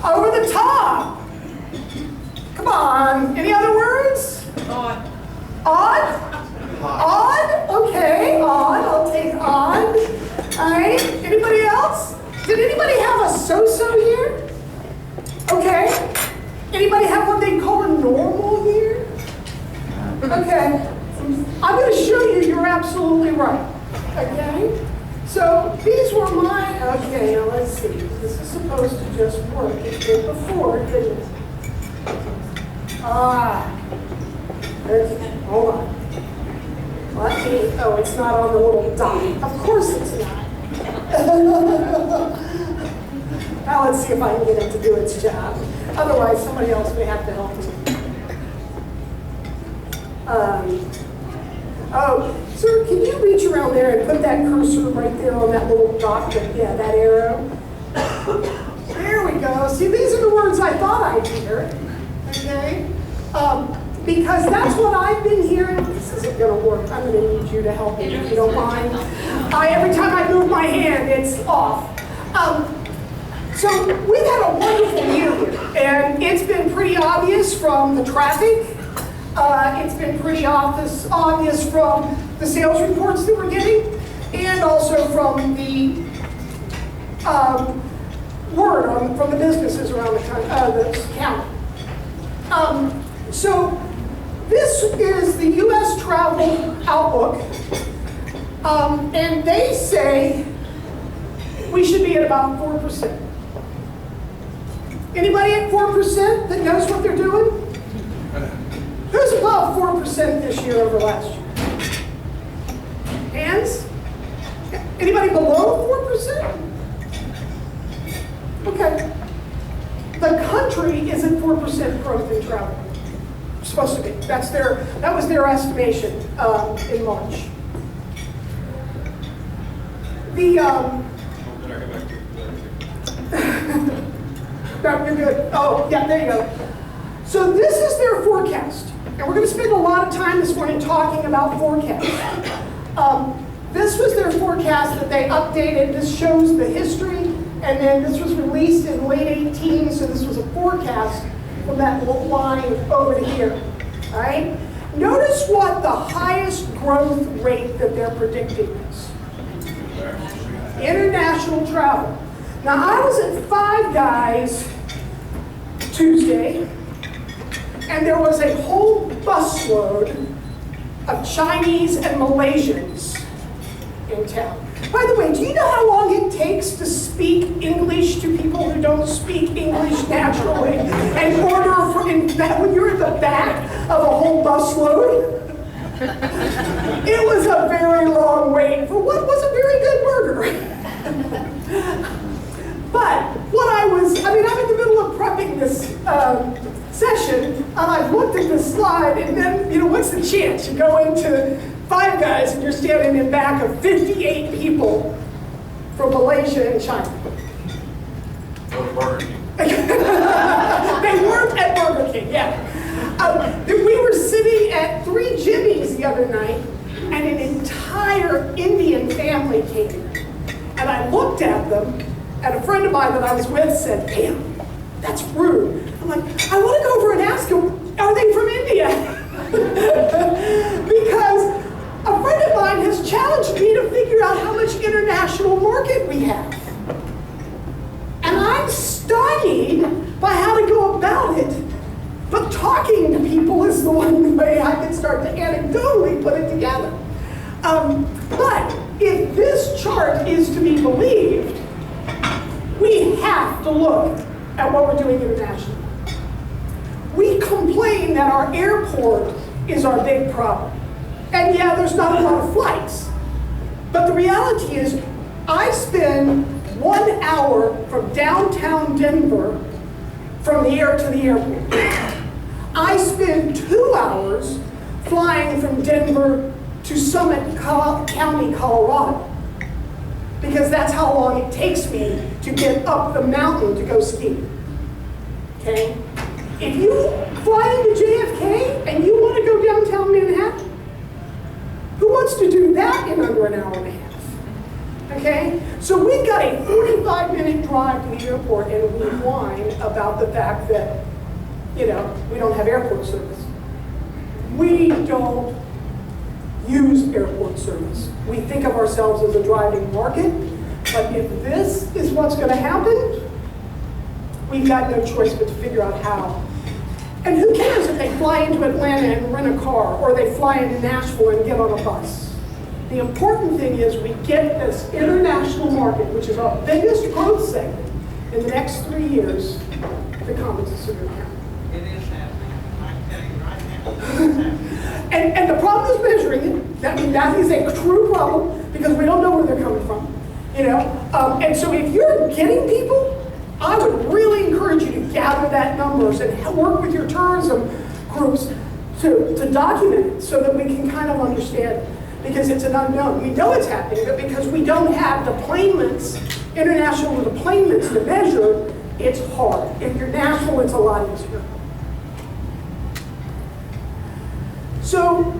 Over the top. Come on. Any other words? Odd. Odd? Odd? Okay, odd. I'll take odd. All right. Anybody else? Did anybody have a so-so here? Okay. Anybody have what they call a normal here? Okay. I'm going to show you you're absolutely right. Okay? So these were my, okay, now let's see. This is supposed to just work. It did before, didn't it? Hold on. Let me, oh, it's not on the little dot. Of course it's not. Now let's see if I can get it to do its job. Otherwise, somebody else may have to help me. Oh, sir, can you reach around there and put that cursor right there on that little dot, yeah, that arrow? There we go. See, these are the words I thought I'd hear, okay? Because that's what I've been hearing. This isn't going to work. I'm going to need you to help me if you don't mind. Every time I move my hand, it's off. So we've had a wonderful year here, and it's been pretty obvious from the traffic. It's been pretty obvious from the sales reports that we're getting, and also from the word from the businesses around the county. So this is the U.S. Travel Outlook, and they say we should be at about 4%. Anybody at 4% that knows what they're doing? Who's above 4% this year over last year? Hands? Anybody below 4%? Okay. The country is at 4% growth in travel. Supposed to be. That was their estimation in March. No, you're good. Oh, yeah, there you go. So this is their forecast. And we're going to spend a lot of time this morning talking about forecasts. This was their forecast that they updated. This shows the history, and then this was released in late 18, so this was a forecast from that line over to here. All right? Notice what the highest growth rate that they're predicting is. International travel. Now, I was at Five Guys Tuesday, and there was a whole busload of Chinese and Malaysians in town. By the way, do you know how long it takes to speak English to people who don't speak English naturally and order when you're at the back of a whole busload? It was a very long wait for what was a very good burger. But what I'm in the middle of prepping this session, and I've looked at this slide, and then, what's the chance? You go into Five Guys and you're standing in back of 58 people from Malaysia and China. Go to Burger King. They weren't at Burger King, yeah. We were sitting at 3 Jimmy's the other night, and an entire Indian family came in. And I looked at them, and a friend of mine that I was with said, "Pam, that's rude." I'm like, I want to go over and ask them, are they from India? Because a friend of mine has challenged me to figure out how much international market we have. And I'm stymied by how to go about it. But talking to people is the one way I can start to anecdotally put it together. But if this chart is to be believed, we have to look at what we're doing internationally. We complain that our airport is our big problem. And yeah, there's not a lot of flights. But the reality is, I spend 1 hour from downtown Denver from the air to the airport. I spend 2 hours flying from Denver to Summit County, Colorado, because that's how long it takes me to get up the mountain to go ski. Okay? If you fly into JFK and you want to go downtown Manhattan, who wants to do that in under an hour and a half? Okay? So we've got a 45-minute drive to the airport, and we whine about the fact that, we don't have airport service. We don't use airport service. We think of ourselves as a driving market, but if this is what's going to happen, we've got no choice but to figure out how. And who cares if they fly into Atlanta and rent a car, or they fly into Nashville and get on a bus? The important thing is we get this international market, which is our biggest growth segment in the next 3 years, to come into Sevier County. It is happening. I can tell you right now, it is happening. And the problem is measuring it. That is a true problem, because we don't know where they're coming from. And so if you're getting people, I would really encourage you to gather that numbers and work with your tourism groups to document it so that we can kind of understand it. Because it's an unknown. We know it's happening, but because we don't have the planements, international deplanements to measure, it's hard. If you're national, it's a lot easier. So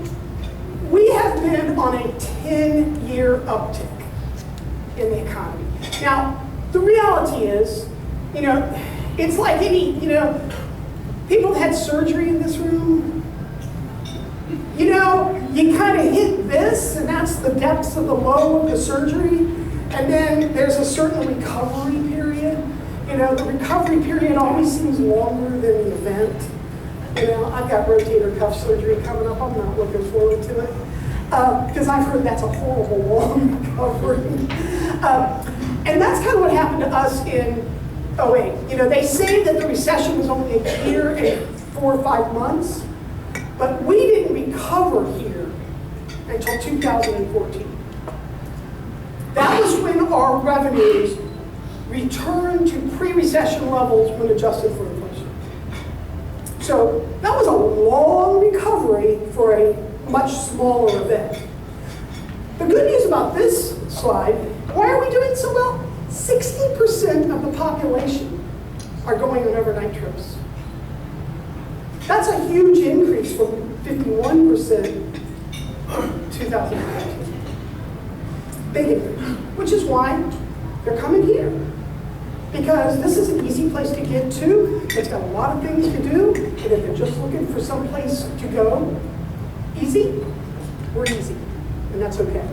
we have been on a 10-year uptick in the economy. Now, the reality is, it's like any, people have had surgery in this room. You kind of hit this, and that's the depths of the low of the surgery, and then there's a certain recovery period. The recovery period always seems longer than the event. I've got rotator cuff surgery coming up. I'm not looking forward to it, because I've heard that's a horrible long recovery. And that's kind of what happened to us in '08. They say that the recession was only a year and 4 or 5 months, but we didn't recover here until 2014. That was when our revenues returned to pre-recession levels when adjusted for inflation. So that was a long recovery for a much smaller event. The good news about this slide, why are we doing so well? 60% of the population are going on overnight trips. That's a huge increase from 51% in 2019. Big increase, which is why they're coming here. Because this is an easy place to get to. It's got a lot of things to do. And if they're just looking for some place to go, easy, we're easy. And that's okay.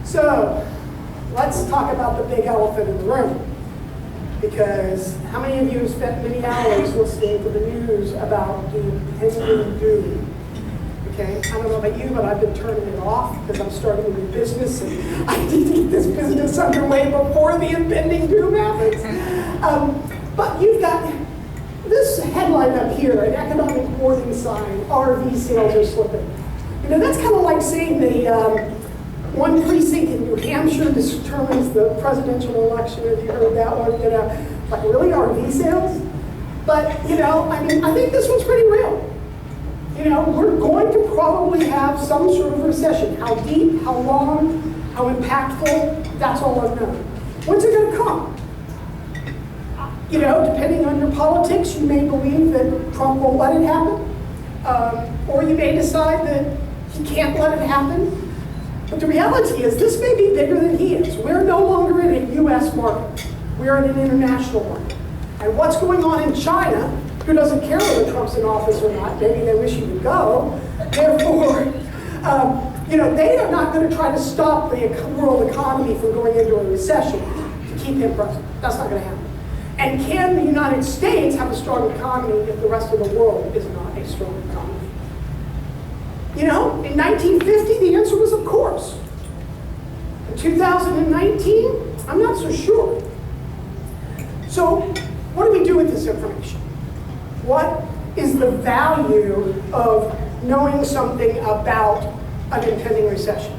So, let's talk about the big elephant in the room. Because how many of you have spent many hours listening to the news about the impending doom? Okay, I don't know about you, but I've been turning it off because I'm starting a new business and I need to get this business underway before the impending doom happens. But you've got this headline up here, an economic warning sign, RV sales are slipping. That's kind of like saying the one precinct in New Hampshire determines the presidential election. Have you heard that one? Like really RV sales? But, I think this one's pretty real. We're going to probably have some sort of recession. How deep, how long, how impactful, that's all unknown. When's it going to come? Depending on your politics, you may believe that Trump won't let it happen. Or you may decide that he can't let it happen. But the reality is this may be bigger than he is. We're no longer in a US market. We're in an international market. And what's going on in China, who doesn't care whether Trump's in office or not, maybe they wish he would go. Therefore, they are not going to try to stop the world economy from going into a recession to keep him president. That's not going to happen. And can the United States have a strong economy if the rest of the world is not a strong economy? In 1950, the answer was of course. In 2019, I'm not so sure. So, what do we do with this information? What is the value of knowing something about an impending recession?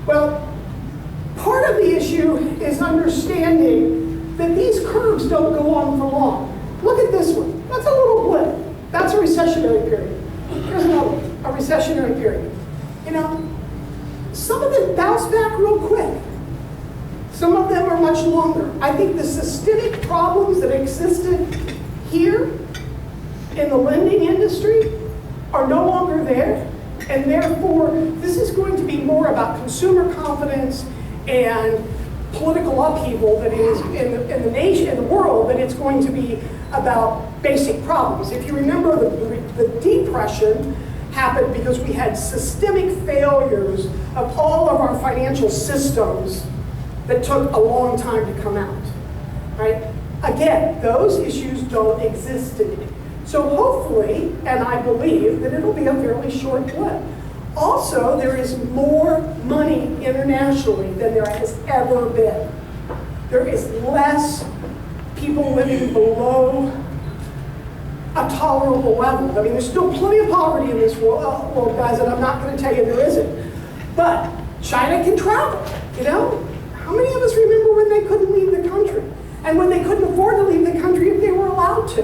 Well, part of the issue is understanding that these curves don't go on for long. Look at this one. That's a little blip. That's a recessionary period. Here's another one, a recessionary period. Some of them bounce back real quick. Some of them are much longer. I think the systemic problems that existed here in the lending industry are no longer there, and therefore this is going to be more about consumer confidence and political upheaval that is in the nation, in the world, than it's going to be about basic problems. If you remember, the Depression happened because we had systemic failures of all of our financial systems that took a long time to come out, right? Again, those issues don't exist today. So hopefully, and I believe, that it'll be a fairly short blip. Also, there is more money internationally than there has ever been. There is less people living below a tolerable level. I mean, there's still plenty of poverty in this world, guys, and I'm not going to tell you there isn't. But China can travel, you know? How many of us remember when they couldn't leave the country? And when they couldn't afford to leave the country if they were allowed to?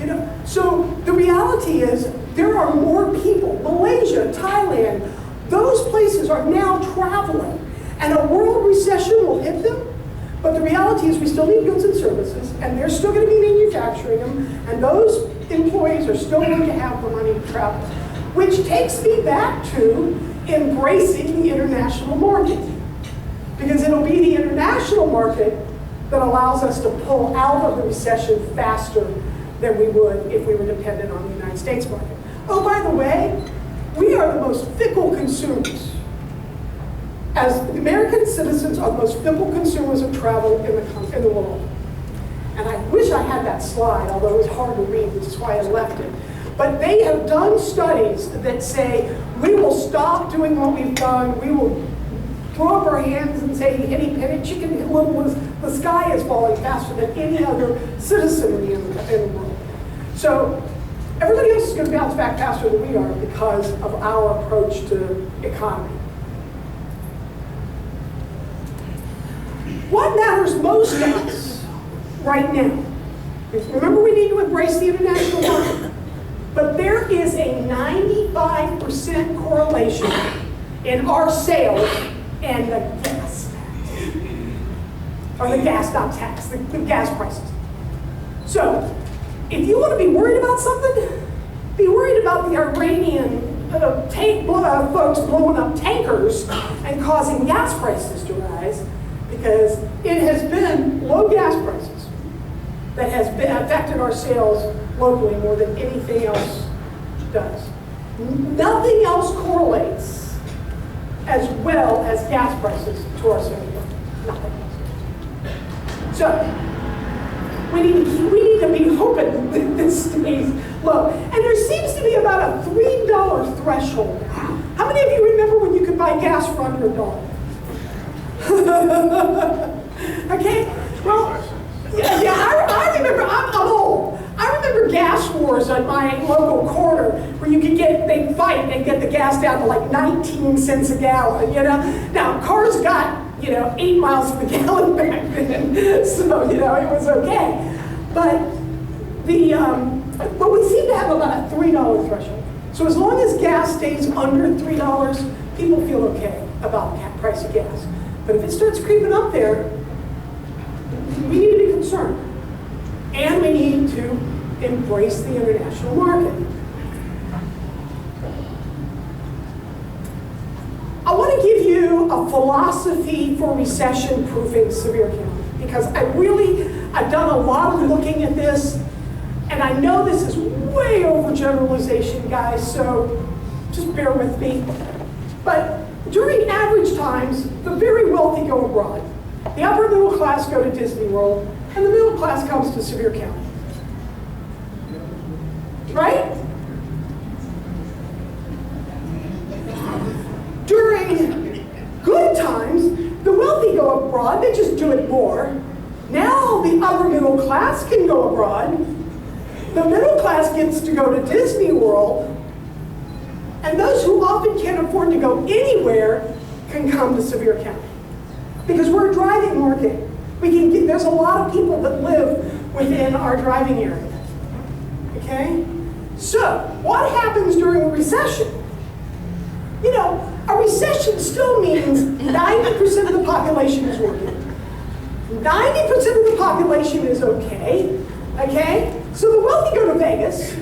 You know? So the reality is there are more people. Malaysia, Thailand, those places are now traveling. And a world recession will hit them. But the reality is we still need goods and services, and they're still going to be manufacturing them, and those employees are still going to have the money to travel. Which takes me back to embracing the international market. Because it'll be the international market that allows us to pull out of the recession faster than we would if we were dependent on the United States market. Oh, by the way, we are the most fickle consumers. As American citizens are the most fickle consumers of travel in the world. And I wish I had that slide, although it was hard to read, which is why I left it. But they have done studies that say, we will stop doing what we've done, we will throw up our hands and say, hitty penny chicken little, the sky is falling faster than any other citizenry in the world. So everybody else is going to bounce back faster than we are because of our approach to economy. What matters most to us right now? Because remember, we need to embrace the international market. But there is a 95% correlation in our sales and the gas tax. Or the gas, not tax, the gas prices. So, if you want to be worried about something, be worried about the Iranian folks blowing up tankers and causing gas prices to rise. Because it has been low gas prices that has affected our sales locally more than anything else does. Nothing else correlates as well as gas prices to our sales. Nothing else. So we need to be hoping that this stays low. And there seems to be about a $3 threshold. How many of you remember when you could buy gas for under $1? Okay, well, I remember, I'm old. I remember gas wars at my local corner where you could they'd fight and get the gas down to like 19 cents a gallon, you know. Now, cars got, 8 miles per gallon back then, so, it was okay. But but we seem to have about a $3 threshold. So as long as gas stays under $3, people feel okay about the price of gas. But if it starts creeping up there, we need to be concerned. And we need to embrace the international market. I want to give you a philosophy for recession-proofing Sevier County, because I've done a lot of looking at this, and I know this is way overgeneralization, guys, so just bear with me. But during average times, the very wealthy go abroad. The upper middle class go to Disney World, and the middle class comes to Sevier County. Right? During good times, the wealthy go abroad, they just do it more. Now the upper middle class can go abroad. The middle class gets to go to Disney World, and those who often can't afford to go anywhere can come to Sevier County. Because we're a driving market. There's a lot of people that live within our driving area. Okay? So, what happens during a recession? A recession still means 90% of the population is working. 90% of the population is okay. Okay? So the wealthy go to Vegas.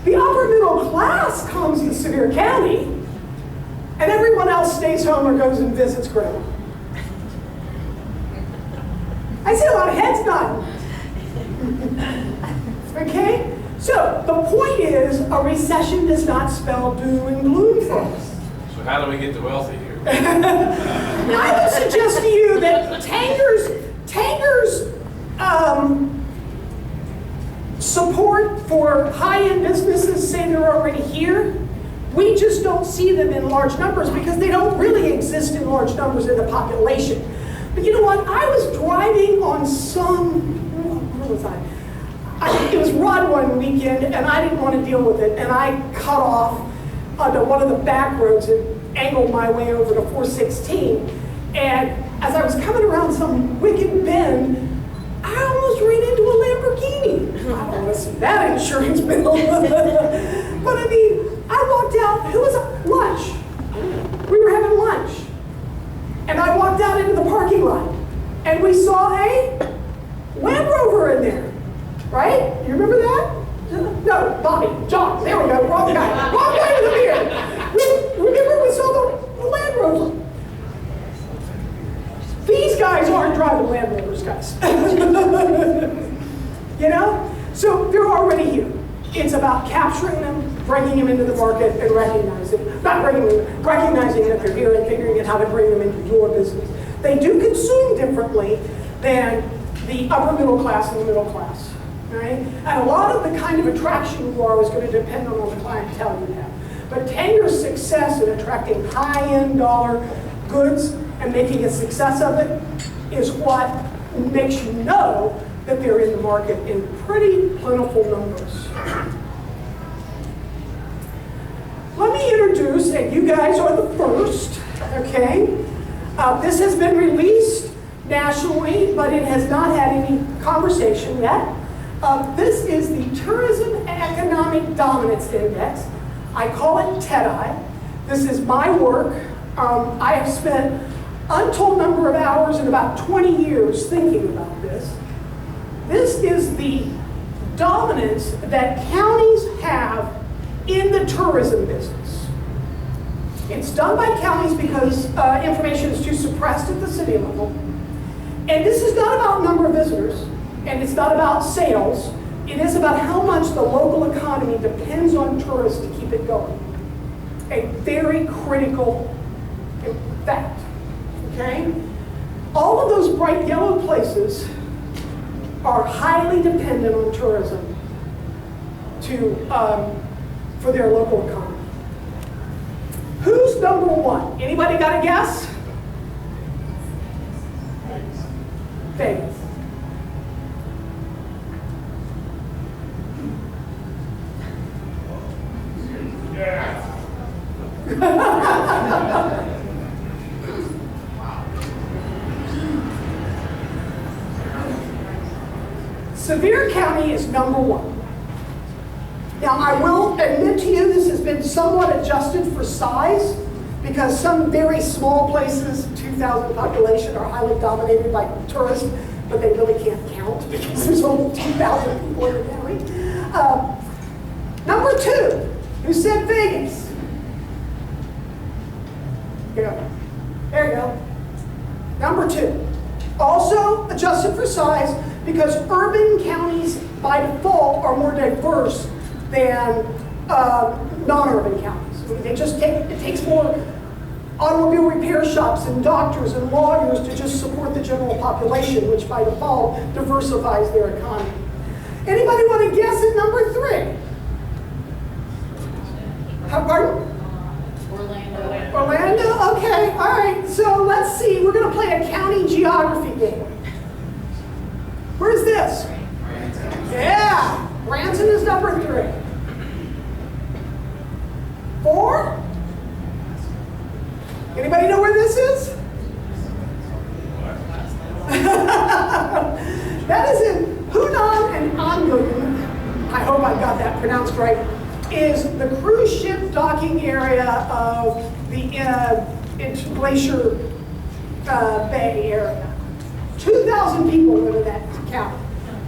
The upper middle class comes to Sevier County, and everyone else stays home or goes and visits grandma. I see a lot of heads nodding. Okay? So the point is, a recession does not spell doom and gloom for us. So how do we get the wealthy here? I would suggest to you that Tanger's support for high-end businesses say they're already here. We just don't see them in large numbers because they don't really exist in large numbers in the population. But you know what? I was driving on where was I? It was Rod one weekend, and I didn't want to deal with it, and I cut off onto one of the back roads and angled my way over to 416. And as I was coming around some wicked bend, I almost ran into a Lamborghini. I don't want to see that insurance bill. But I mean, I walked out, it was lunch. We were having lunch. And I walked out into the parking lot, and we saw a Land Rover in there, right? You remember that? No, Bobby, John, there we go, wrong guy. Wrong guy with the beard. Remember we saw the Land Rover. These guys aren't driving Land Rovers, guys. You know? So they're already here. It's about capturing them, bringing them into the market, and recognizing that they're here and figuring out how to bring them into your business. They do consume differently than the upper middle class and the middle class. Right? And a lot of the kind of attraction you are is going to depend on the clientele you have. But Tanger's success in attracting high-end dollar goods and making a success of it is what makes you know that they're in the market in pretty plentiful numbers. Let me introduce, and you guys are the first, okay? This has been released nationally, but it has not had any conversation yet. This is the Tourism Economic Dominance Index. I call it TEDI. This is my work. I have spent untold number of hours and about 20 years thinking about this. This is the dominance that counties have in the tourism business. It's done by counties because information is too suppressed at the city level. And this is not about number of visitors, and it's not about sales. It is about how much the local economy depends on tourists to keep it going. A very critical fact, okay? All of those bright yellow places are highly dependent on tourism for their local economy. Who's number one? Anybody got a guess? Vegas. Yeah. Sevier County is number one. Now, I will admit to you this has been somewhat adjusted for size because some very small places, 2,000 population, are highly dominated by tourists, but they really can't count because there's only 2,000 people in the county. Number two, who said Vegas? There you go. Number two, also adjusted for size because urban counties by default are more diverse than non-urban counties. It takes more automobile repair shops and doctors and lawyers to just support the general population, which by default diversifies their economy. Anybody want to guess at number three? Pardon? Orlando? Okay, all right. So let's see. We're going to play a county geography game. Where's this? Yeah, Branson is number three. 4? Anybody know where this is? That is in Hunan and Angung. I hope I got that pronounced right. Is the cruise ship docking area of the Glacier Bay area. 2,000 people live in that county.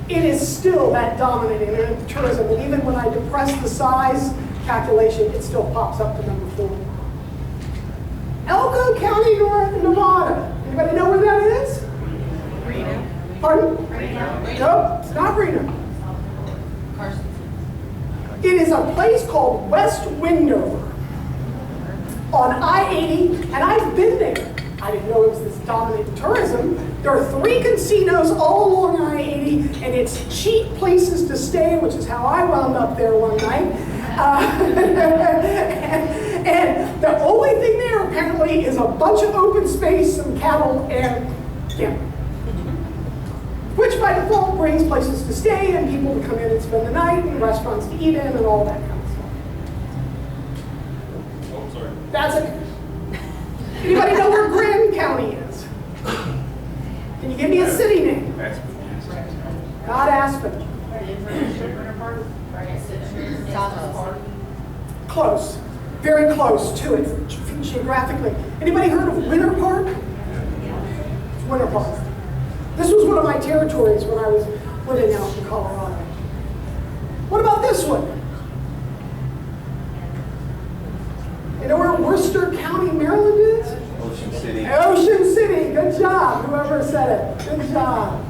it is still that dominant in tourism. And even when I depress the size calculation, it still pops up to number 4. Elko County, Nevada. Anybody know where that is? Reno. Pardon? Reno. Nope, it's not Reno. It is a place called West Windover on I-80, and I've been there. I didn't know it was this dominant in tourism. There are 3 casinos all along I-80, and it's cheap places to stay, which is how I wound up there one night. And the only thing there apparently is a bunch of open space, some cattle, and gambling. Which by default brings places to stay and people to come in and spend the night and restaurants to eat in and all that kind of stuff. Oh, sorry. That's it. Anybody know where Grand County is? Can you give me a city name? Not Aspen. Close. Very close to it geographically. Anybody heard of Winter Park? Winter Park. This was one of my territories when I was living out in Colorado. What about this one? You know where Worcester County, Maryland is? Ocean City. Ocean City. Good job, whoever said it. Good job.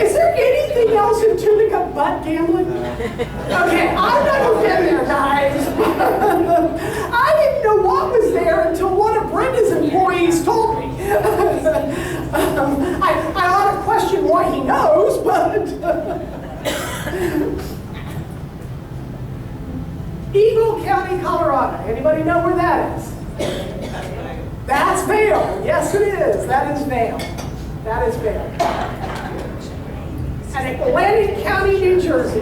Is there anything else in Tunica but gambling? Okay, I've never been there, guys. I didn't know what was there until one of Brenda's employees told me. I ought to question what he knows, but... Eagle County, Colorado. Anybody know where that is? That's Vail. Yes, it is. That is Vail. That is Vail. And Atlantic County, New Jersey.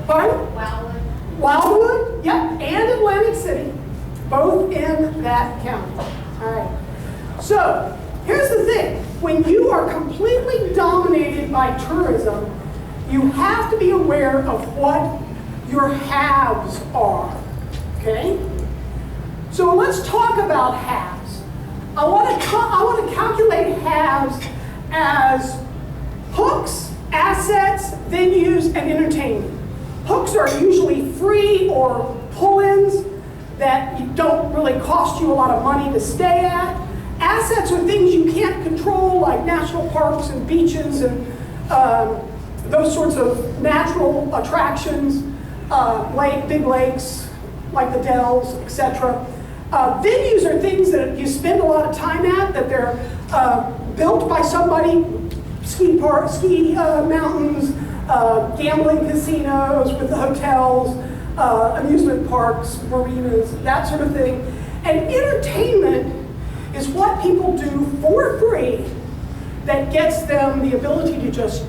Pardon? Wildwood? Yep, and Atlantic City. Both in that county. All right. So, here's the thing. When you are completely dominated by tourism, you have to be aware of what your haves are. Okay? So let's talk about halves. I want to calculate halves as hooks, assets, venues, and entertainment. Hooks are usually free or pull-ins that don't really cost you a lot of money to stay at. Assets are things you can't control, like national parks and beaches and those sorts of natural attractions, big lakes, like the Dells, etc. Venues are things that you spend a lot of time at, that they're built by somebody, ski mountains, gambling casinos with the hotels, amusement parks, marinas, that sort of thing. And entertainment is what people do for free that gets them the ability to just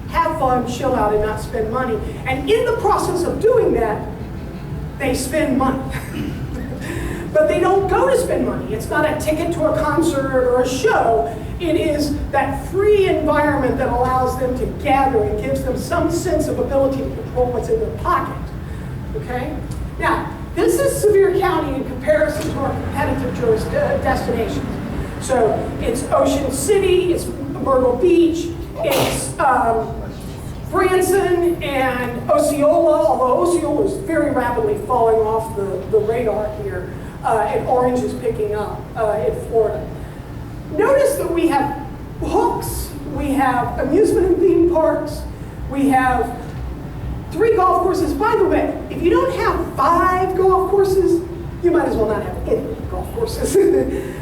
have fun, chill out, and not spend money. And in the process of doing that, they spend money. But they don't go to spend money. It's not a ticket to a concert or a show. It is that free environment that allows them to gather and gives them some sense of ability to control what's in their pocket. Okay? Now, this is Sevier County in comparison to our competitive destinations. So it's Ocean City, it's Myrtle Beach, it's Branson and Osceola, although Osceola is very rapidly falling off the radar here, and Orange is picking up in Florida. Notice that we have hooks, we have amusement and theme parks, we have 3 golf courses. By the way, if you don't have 5 golf courses, you might as well not have any golf courses.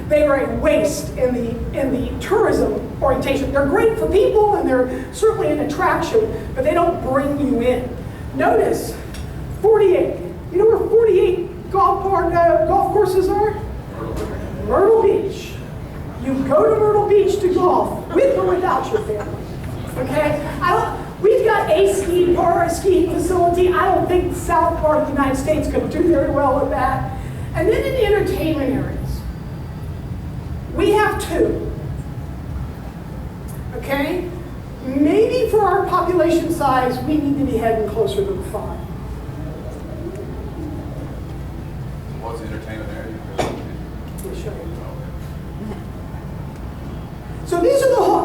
They are a waste in the tourism orientation. They're great for people and they're certainly an attraction, but they don't bring you in. Notice 48. You know where 48 golf courses are? Myrtle Beach. You go to Myrtle Beach to golf, with or without your family. Okay? We've got a ski facility. I don't think the south part of the United States could do very well with that. And then in the entertainment areas, we have 2. Okay? Maybe for our population size, we need to be heading closer to the 5.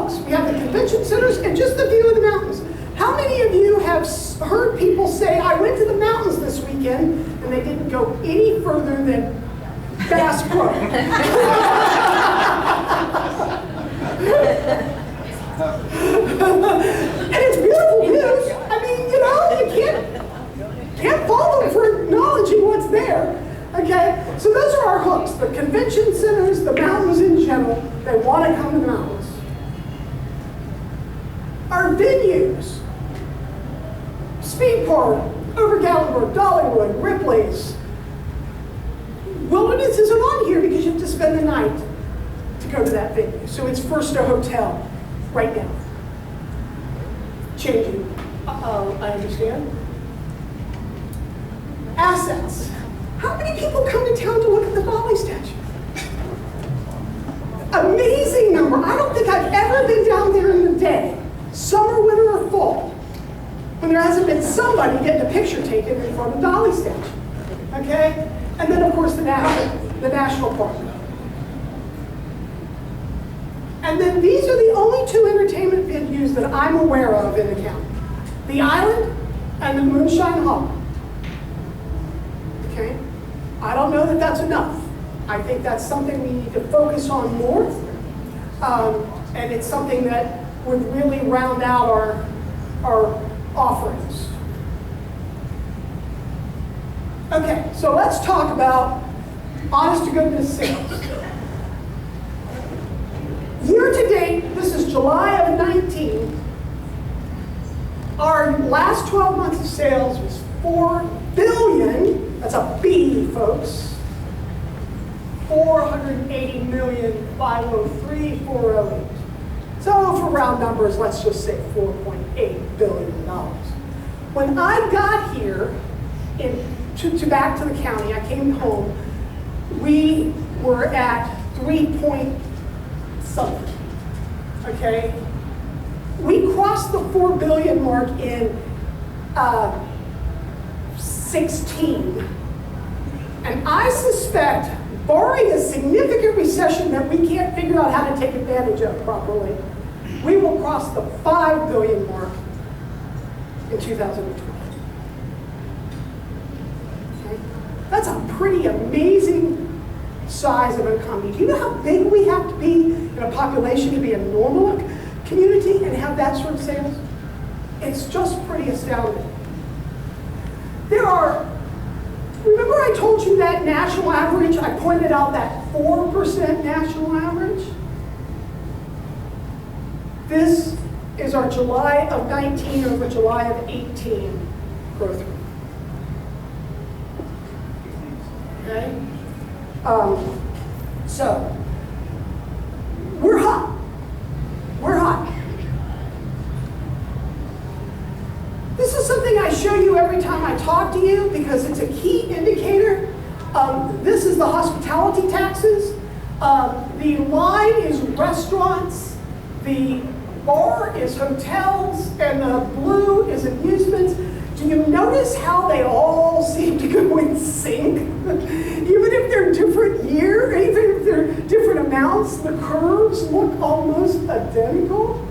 hooks. We have the convention centers and just the view of the mountains. How many of you have heard people say, I went to the mountains this weekend, and they didn't go any further than Bass Pro? And it's beautiful views. I mean, you know, you can't fault them for acknowledging what's there. Okay? So those are our hooks. The convention centers, the mountains in general, they want to come to the mountains. Our venues. Speed Park, Over Gatlinburg, Dollywood, Ripley's. Wilderness isn't on here because you have to spend the night to go to that venue. So it's first a hotel right now. Changing. I understand. Assets. How many people come to town to look at the Bali statue? Amazing number. I don't think I've ever been down there in the day, summer, winter, or fall, when there hasn't been somebody getting a picture taken in front of the Dali statue. Okay? And then, of course, the national park. And then these are the only two entertainment venues that I'm aware of in the county. The Island and the Moonshine Hall. Okay? I don't know that that's enough. I think that's something we need to focus on more. And it's something that would really round out our offerings. Okay, so let's talk about honest to goodness sales. Year to date, this is July of 19, our last 12 months of sales was $4 billion, that's a B, folks, 480,503,408. So for round numbers, let's just say $4.8 billion. When I got here, back to the county, I came home, we were at 3 something, okay? We crossed the 4 billion mark in 16, and I suspect, barring a significant recession that we can't figure out how to take advantage of properly, we will cross the 5 billion mark in 2020. Okay? That's a pretty amazing size of an economy. Do you know how big we have to be in a population to be a normal community and have that sort of sales? It's just pretty astounding. Remember I told you that national average? I pointed out that 4% national average. This is our July of 19 over July of 18 growth rate. Okay? So, we're hot. We're hot. This is something I show you every time I talk to you because it's a key indicator. This is the hospitality taxes. The line is restaurants. The bar is hotels. And the blue is amusements. Do you notice how they all seem to go in sync? Even if they're different year, even if they're different amounts, the curves look almost identical.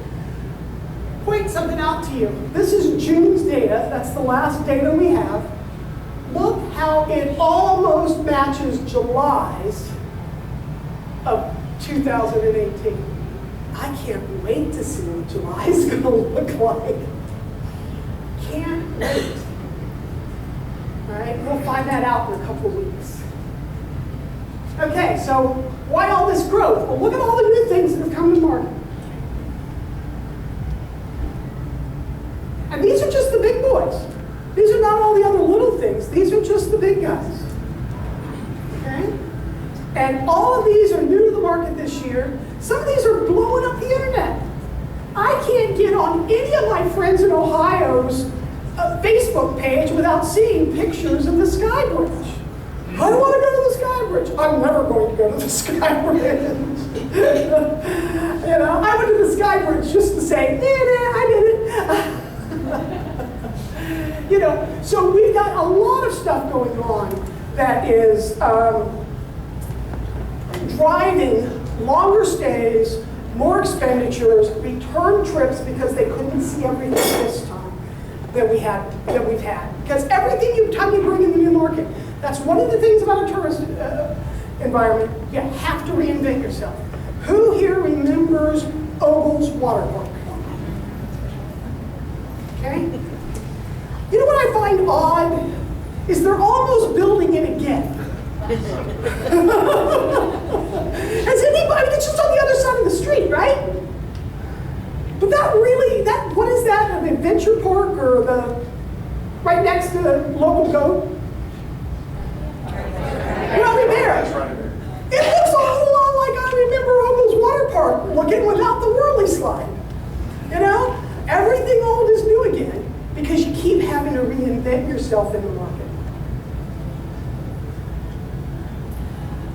Point something out to you. This is June's data. That's the last data we have. Look how it almost matches July's of 2018. I can't wait to see what July's going to look like. Can't wait. All right, we'll find that out in a couple of weeks. Okay, so why all this growth? Well, look at all the new things that have come to market. And these are just the big boys. These are not all the other little things. These are just the big guys. Okay? And all of these are new to the market this year. Some of these are blowing up the internet. I can't get on any of my friends in Ohio's Facebook page without seeing pictures of the Sky Bridge. I don't want to go to the Sky Bridge. I'm never going to go to the Sky Bridge. You know, I went to the Sky Bridge just to say, I did it. You know, so we've got a lot of stuff going on that is driving longer stays more expenditures, return trips because they couldn't see everything this time that we've had. Because everything time you bring in the new market, that's one of the things about a tourist environment, you have to reinvent yourself. Who here remembers Ogle's Water Park? Okay? You know what I find odd? Is they're almost building it again. Has anybody, it's just on the other side of the street, right? But what is that, an adventure park or right next to the local goat? Right there. It looks a whole lot like I remember Ogle's Water Park looking without the whirly slide. You know? Everything old is new again because you keep having to reinvent yourself in the market.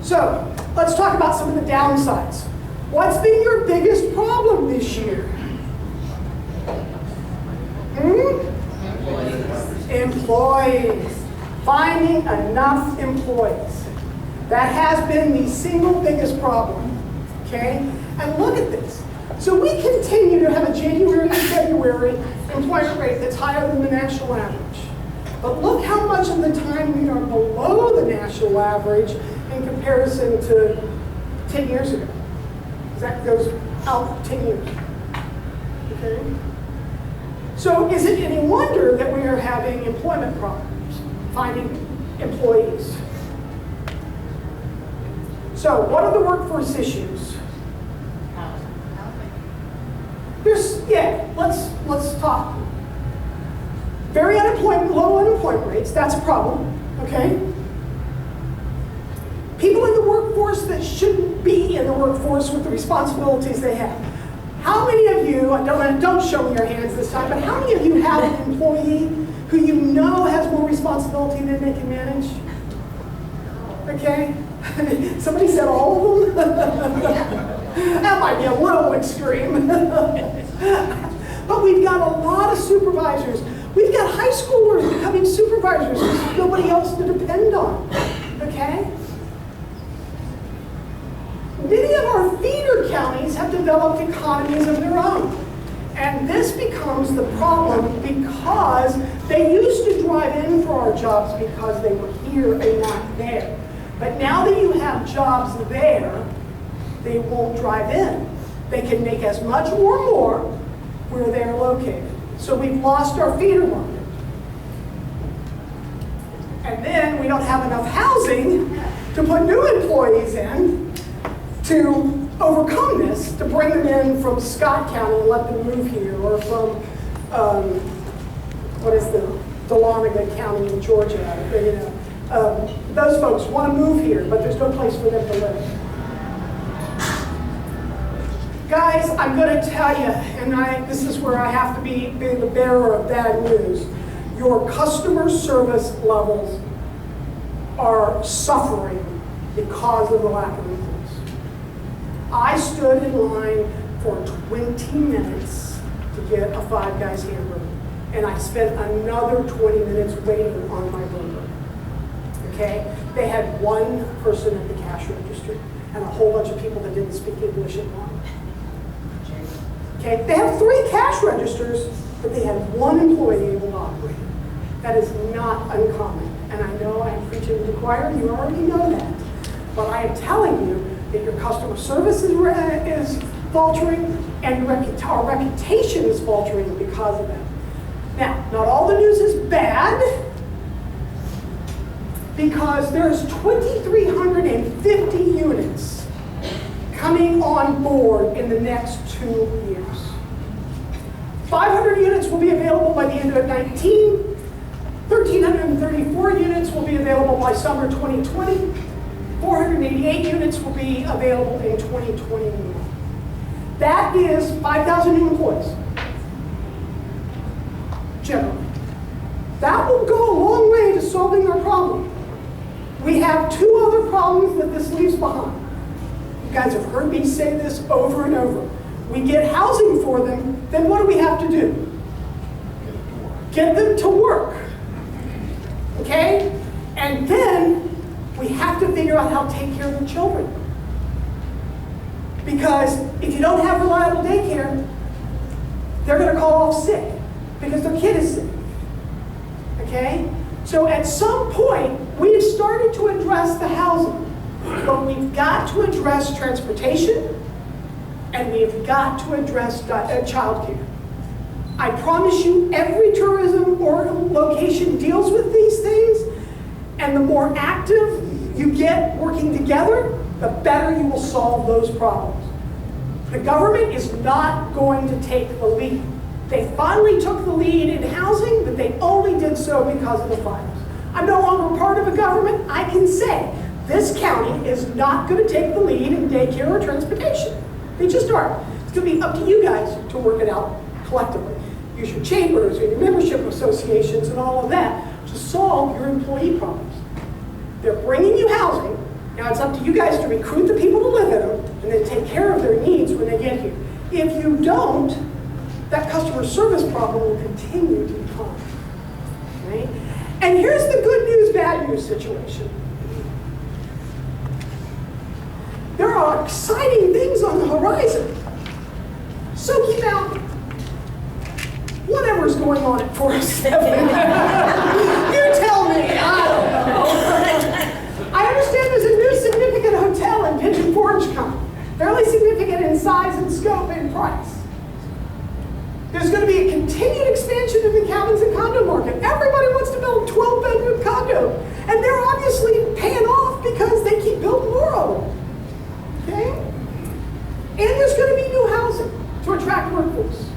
So, let's talk about some of the downsides. What's been your biggest problem this year? Employees. Finding enough employees. That has been the single biggest problem. Okay? And look at this. So we continue to have a January and February employment rate that's higher than the national average. But look how much of the time we are below the national average in comparison to 10 years ago. That goes out 10 years. Okay? So is it any wonder that we are having employment problems, finding employees? So what are the workforce issues? Let's talk. Very low unemployment rates, that's a problem, okay? People in the workforce that shouldn't be in the workforce with the responsibilities they have. How many of you, don't show me your hands this time, but how many of you have an employee who you know has more responsibility than they can manage? Okay? Somebody said all of them? That might be a little extreme. But we've got a lot of supervisors. We've got high schoolers becoming supervisors. There's nobody else to depend on. Okay? Many of our feeder counties have developed economies of their own. And this becomes the problem because they used to drive in for our jobs because they were here and not there. But now that you have jobs there, they won't drive in. They can make as much or more where they're located. So we've lost our feeder market. And then we don't have enough housing to put new employees in to overcome this, to bring them in from Scott County and let them move here, or from, Dahlonega County in Georgia. Those folks want to move here, but there's no place for them to live. Guys, I'm going to tell you, and this is where I have to be the bearer of bad news. Your customer service levels are suffering because of the lack of employees. I stood in line for 20 minutes to get a Five Guys hamburger, and I spent another 20 minutes waiting on my burger. Okay? They had one person at the cash register and a whole bunch of people that didn't speak English at all. Okay? They have 3 cash registers, but they had 1 employee able to operate. That is not uncommon. And I know I'm preaching to the choir, you already know that. But I am telling you that your customer service is faltering, and our reputation is faltering because of that. Now, not all the news is bad, because there's 2,350 units coming on board in the next 2 years. 500 units will be available by the end of 2019. 1,334 units will be available by summer 2020. 488 units will be available in 2021. That is 5,000 new employees, generally. That will go a long way to solving our problem. We have 2 other problems that this leaves behind. You guys have heard me say this over and over. We get housing for them, then what do we have to do? Get them to work. Okay? And then we have to figure out how to take care of the children. Because if you don't have reliable daycare, they're going to call off sick because their kid is sick. Okay? So at some point, we've started to address the housing, but we've got to address transportation, and we've got to address childcare. I promise you, every tourism or location deals with these things, and the more active you get working together, the better you will solve those problems. The government is not going to take the lead. They finally took the lead in housing, but they only did so because of the fires. I'm no longer part of a government. I can say this county is not going to take the lead in daycare or transportation. They just aren't. It's going to be up to you guys to work it out collectively. Use your chambers or your membership associations and all of that to solve your employee problems. They're bringing you housing. Now it's up to you guys to recruit the people to live in them and then take care of their needs when they get here. If you don't, that customer service problem will continue to decline. Right? And here's the good news, bad news situation. There are exciting things on the horizon. Soaking out whatever's going on at 407. You tell me, I don't know. I understand there's a new significant hotel in Pigeon coming. Fairly significant in size and scope and price. There's going to be a continued expansion in the cabins and condo market. Everybody wants to build a 12-bedroom condo. And they're obviously paying off because they keep building more of them. Okay? And there's going to be new housing to attract workforce.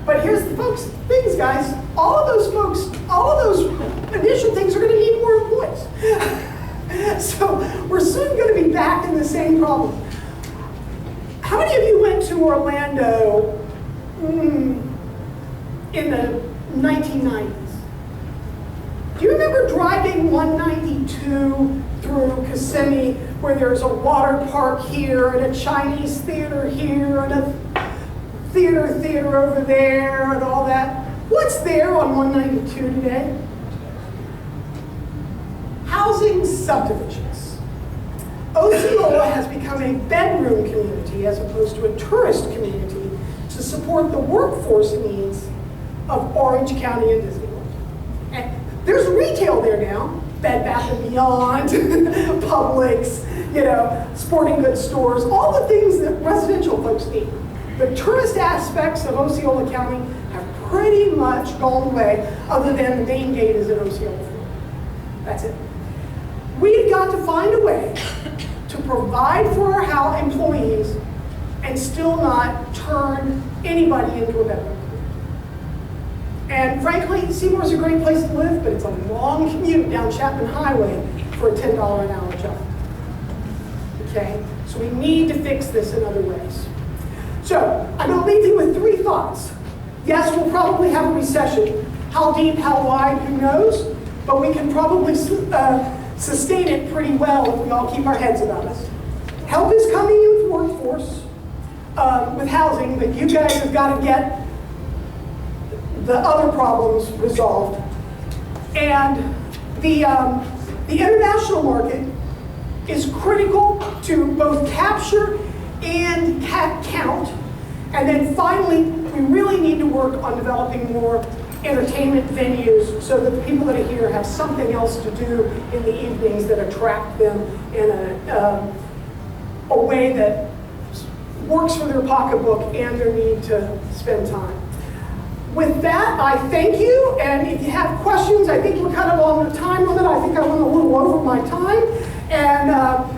But here's the things, guys. All of those initial things are going to need more employees. So we're soon going to be back in the same problem. How many of you went to Orlando in the 1990s? Do you remember driving 192 through Kissimmee, where there's a water park here and a Chinese theater here and a theater over there and all that? What's there on 192 today? Housing subdivisions. Osceola has become a bedroom community as opposed to a tourist community to support the workforce needs of Orange County and Disneyland. And there's retail there now, Bed Bath & Beyond, Publix, sporting goods stores, all the things that residential folks need. The tourist aspects of Osceola County have pretty much gone away, other than the main gate is at Osceola, Florida. That's it. We've got to find a way to provide for our employees and still not turn anybody into a bedroom. And frankly, Seymour's a great place to live, but it's a long commute down Chapman Highway for a $10 an hour job. Okay? So we need to fix this in other ways. So I'm going to leave you with 3 thoughts. Yes, we'll probably have a recession. How deep, how wide, who knows? But we can probably sustain it pretty well if we all keep our heads about us. Help is coming in with workforce, with housing, but you guys have got to get the other problems resolved. And the international market is critical to both capture and count. And then finally, we really need to work on developing more entertainment venues so that the people that are here have something else to do in the evenings that attract them in a way that works for their pocketbook and their need to spend time. With that, I thank you, and if you have questions, I think we're kind of on the time limit. I think I went a little over my time. And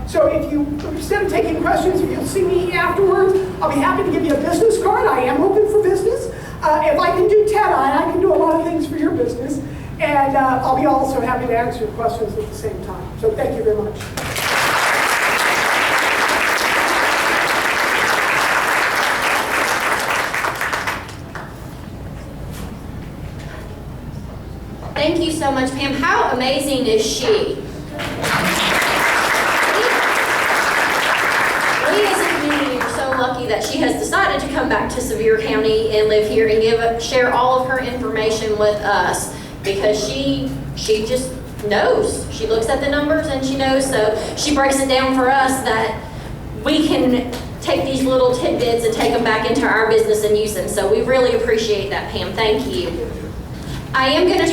so if you, instead of taking questions, if you'll see me afterwards, I'll be happy to give you a business card. I am open for business. If I can do TED-I, I can do a lot of things for your business. And I'll be also happy to answer your questions at the same time. So thank you very much. Thank you so much, Pam. How amazing is she? We as a community are so lucky that she has decided to come back to Sevier County and live here and share all of her information with us, because she just knows. She looks at the numbers and she knows, so she breaks it down for us that we can take these little tidbits and take them back into our business and use them. So we really appreciate that, Pam. Thank you. I am going to